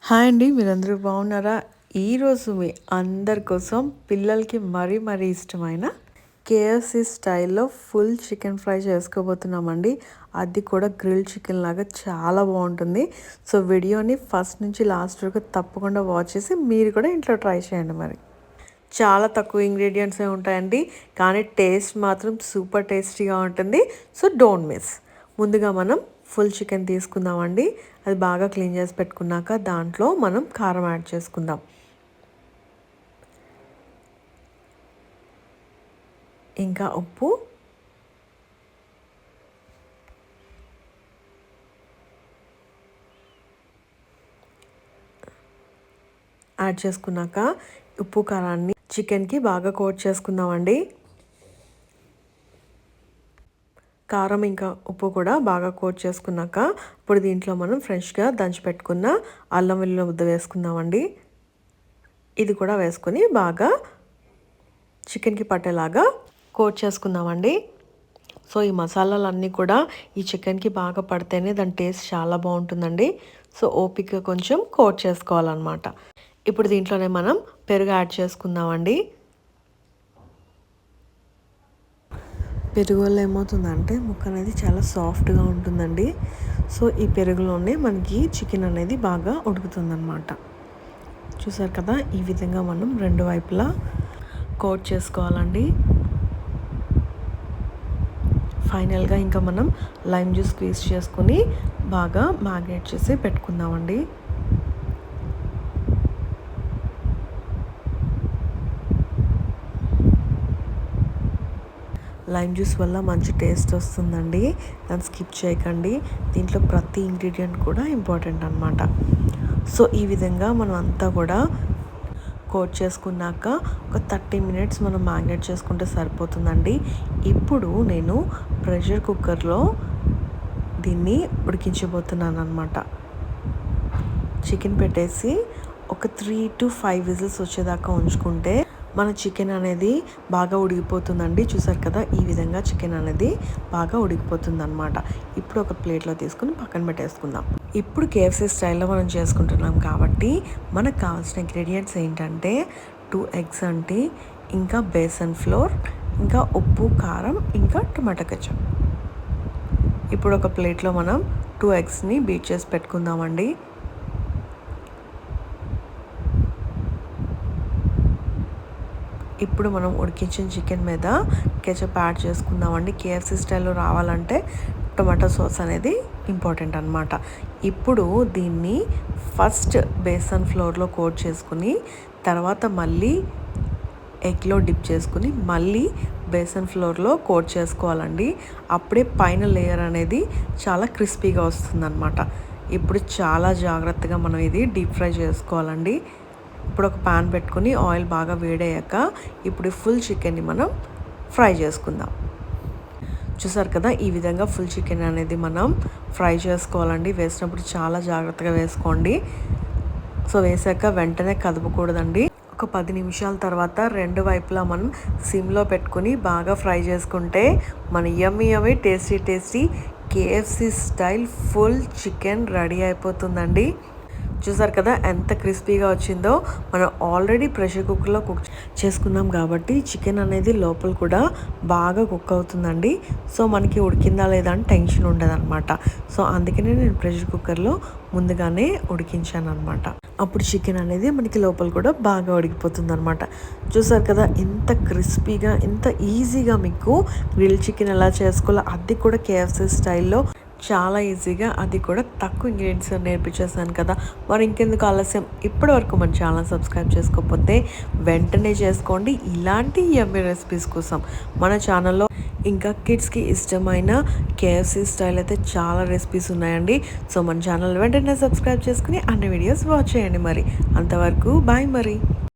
Hi అండి, మీరందరూ బాగున్నారా? ఈరోజు మీ అందరి కోసం పిల్లలకి మరీ ఇష్టమైన కేఎఫ్సి స్టైల్లో ఫుల్ చికెన్ ఫ్రై చేసుకోబోతున్నామండి. అది కూడా గ్రిల్ చికెన్ లాగా చాలా బాగుంటుంది. సో వీడియోని ఫస్ట్ నుంచి లాస్ట్ వరకు తప్పకుండా వాచ్ చేసి మీరు కూడా ఇంట్లో ట్రై చేయండి. మరి చాలా తక్కువ ఇంగ్రీడియంట్సే ఉంటాయండి, కానీ టేస్ట్ మాత్రం సూపర్ టేస్టీగా ఉంటుంది. So don't miss. ముందుగా మనం ఫుల్ చికెన్ తీసుకుందామండి. అది బాగా క్లీన్ చేసి పెట్టుకున్నాక దాంట్లో మనం కారం యాడ్ చేసుకుందాం. ఇంకా ఉప్పు, యాడ్ చేసుకున్నాక ఉప్పు కారాన్ని చికెన్కి బాగా కోట్ చేసుకుందామండి. కారం ఇంకా ఉప్పు కూడా బాగా కోట్ చేసుకున్నాక ఇప్పుడు దీంట్లో మనం ఫ్రెష్గా దంచి పెట్టుకున్న అల్లం వెల్లుల్లి ముద్ద వేసుకుందామండి. ఇది కూడా వేసుకొని బాగా చికెన్కి పట్టేలాగా కోట్ చేసుకుందామండి. సో ఈ మసాలాలన్నీ కూడా ఈ చికెన్కి బాగా పడితేనే దాని టేస్ట్ చాలా బాగుంటుందండి. సో ఓపిక కొంచెం కోట్ చేసుకోవాలన్నమాట. ఇప్పుడు దీంట్లోనే మనం పెరుగు యాడ్ చేసుకుందామండి. పెరుగు వల్ల ఏమవుతుందంటే ముక్క అనేది చాలా సాఫ్ట్గా ఉంటుందండి. సో ఈ పెరుగులోనే మనకి చికెన్ అనేది బాగా ఉడుకుతుందన్నమాట. చూసారు కదా, ఈ విధంగా మనం రెండు వైపులా కోట్ చేసుకోవాలండి. ఫైనల్గా ఇంకా మనం లైమ్ జ్యూస్ స్క్వీజ్ చేసుకుని బాగా మ్యాగ్నేట్ చేసి పెట్టుకుందామండి. లైమ్ జ్యూస్ వల్ల మంచి టేస్ట్ వస్తుందండి, దాన్ని స్కిప్ చేయకండి. దీంట్లో ప్రతి ఇంగ్రీడియంట్ కూడా ఇంపార్టెంట్ అనమాట. సో ఈ విధంగా మనం అంతా కూడా కోట్ చేసుకున్నాక ఒక 30 మినిట్స్ మనం మ్యాగ్నేట్ చేసుకుంటే సరిపోతుందండి. ఇప్పుడు నేను ప్రెషర్ కుక్కర్లో దీన్ని ఉడికించబోతున్నాను అనమాట. చికెన్ పెట్టేసి ఒక 3 to 5 విజిల్స్ వచ్చేదాకా ఉంచుకుంటే మన చికెన్ అనేది బాగా ఉడికిపోతుందండి. చూసారు కదా, ఈ విధంగా చికెన్ అనేది బాగా ఉడికిపోతుంది అనమాట. ఇప్పుడు ఒక ప్లేట్లో తీసుకుని పక్కన పెట్టేసుకుందాం. ఇప్పుడు కేఎఫ్సీ స్టైల్లో మనం చేసుకుంటున్నాం కాబట్టి మనకు కావాల్సిన ఇంగ్రీడియంట్స్ ఏంటంటే 2 ఎగ్స్ అంటే, ఇంకా బేసన్ ఫ్లోర్, ఇంకా ఉప్పు, కారం, ఇంకా టొమాటో కెచప్. ఇప్పుడు ఒక ప్లేట్లో మనం 2 ఎగ్స్ని బీట్ చేసి పెట్టుకుందామండి. ఇప్పుడు మనం ఉడికించిన చికెన్ మీద కెచప్ యాడ్ చేసుకుందామండి. కేఎఫ్సీ స్టైల్లో రావాలంటే టొమాటో సాస్ అనేది ఇంపార్టెంట్ అనమాట. ఇప్పుడు దీన్ని ఫస్ట్ బేసన్ ఫ్లోర్లో కోట్ చేసుకుని తర్వాత మళ్ళీ ఎగ్లో డిప్ చేసుకుని మళ్ళీ బేసన్ ఫ్లోర్లో కోట్ చేసుకోవాలండి. అప్పుడే పైన లేయర్ అనేది చాలా క్రిస్పీగా వస్తుందన్నమాట. ఇప్పుడు చాలా జాగ్రత్తగా మనం ఇది డీప్ ఫ్రై చేసుకోవాలండి. ఇప్పుడు ఒక పాన్ పెట్టుకుని ఆయిల్ బాగా వేడయ్యాక ఇప్పుడు ఫుల్ చికెన్ని మనం ఫ్రై చేసుకుందాం. చూసారు కదా, ఈ విధంగా ఫుల్ చికెన్ అనేది మనం ఫ్రై చేసుకోవాలండి. వేసినప్పుడు చాలా జాగ్రత్తగా వేసుకోండి. సో వేసాక వెంటనే కదపకూడదండి. ఒక 10 నిమిషాల తర్వాత రెండు వైపులా మనం సిమ్లో పెట్టుకుని బాగా ఫ్రై చేసుకుంటే మన yummy tasty KFC style full chicken ready అయిపోతుందండి. చూసారు కదా ఎంత క్రిస్పీగా వచ్చిందో. మనం ఆల్రెడీ ప్రెషర్ కుక్కర్లో కుక్ చేసుకున్నాం కాబట్టి చికెన్ అనేది లోపల కూడా బాగా కుక్ అవుతుందండి. సో మనకి ఉడికిందా లేదా అని టెన్షన్ ఉండదన్నమాట. సో అందుకనే నేను ప్రెషర్ కుక్కర్లో ముందుగానే ఉడికించాను అనమాట. అప్పుడు చికెన్ అనేది మనకి లోపల కూడా బాగా ఉడికిపోతుంది అనమాట. చూసారు కదా ఎంత క్రిస్పీగా, ఎంత ఈజీగా మీకు గ్రిల్ చికెన్ ఎలా చేసుకోవాలో అది కూడా కేఎఫ్సీ స్టైల్లో చాలా ఈజీగా, అది కూడా తక్కువ ఇంగ్రీడియంట్స్ నేర్పించేసాను కదా. మరి ఇంకెందుకు ఆలస్యం, ఇప్పటి వరకు మన ఛానల్ సబ్స్క్రైబ్ చేసుకోకపోతే వెంటనే చేసుకోండి. ఇలాంటి యమ్మీ రెసిపీస్ కోసం మన ఛానల్లో ఇంకా కిడ్స్కి ఇష్టమైన కేఎఫ్సీ స్టైల్ అయితే చాలా రెసిపీస్ ఉన్నాయండి. సో మన ఛానల్ వెంటనే సబ్స్క్రైబ్ చేసుకుని అన్ని వీడియోస్ వాచ్ చేయండి. మరి అంతవరకు బాయ్ మరి.